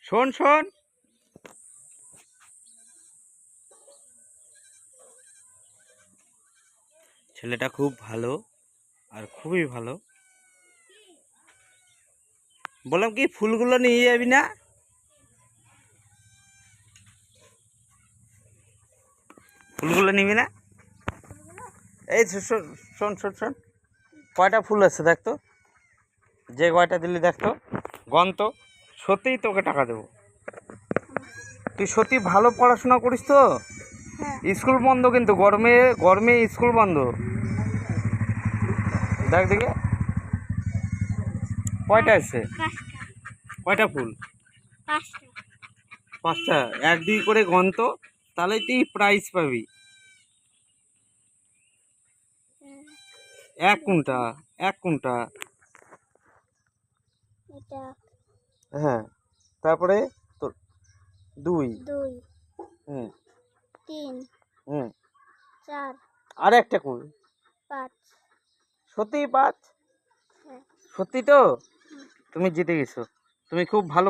শোন শোন, ছেলেটা খুব ভালো আর খুবই ভালো। বললাম কি ফুলগুলো নিয়ে যাবি না? ফুলগুলো নিবি না? এই শোন শোন শোন শোন, কয়টা ফুল আছে দেখ তো, যে কয়টা দিলি দেখ তো, গন্ত। সত্যিই তোকে টাকা দেবো। তুই সত্যি ভালো পড়াশোনা করিস তো? স্কুল বন্ধ কিন্তু, গরমে গরমে স্কুল বন্ধ। দেখ দিকে কয়টা আছে, কয়টা ফুল? 5টা। 1-2 করে গন্ত, তাহলে তুই প্রাইজ পাবি। 1 কোনটা, 1 কোনটা? হ্যাঁ, তারপরে তোর 2, 3, 4, আর একটা কই? 5। সত্যি 5? সত্যি তো? তুমি জিতে গেছো, তুমি খুব ভালো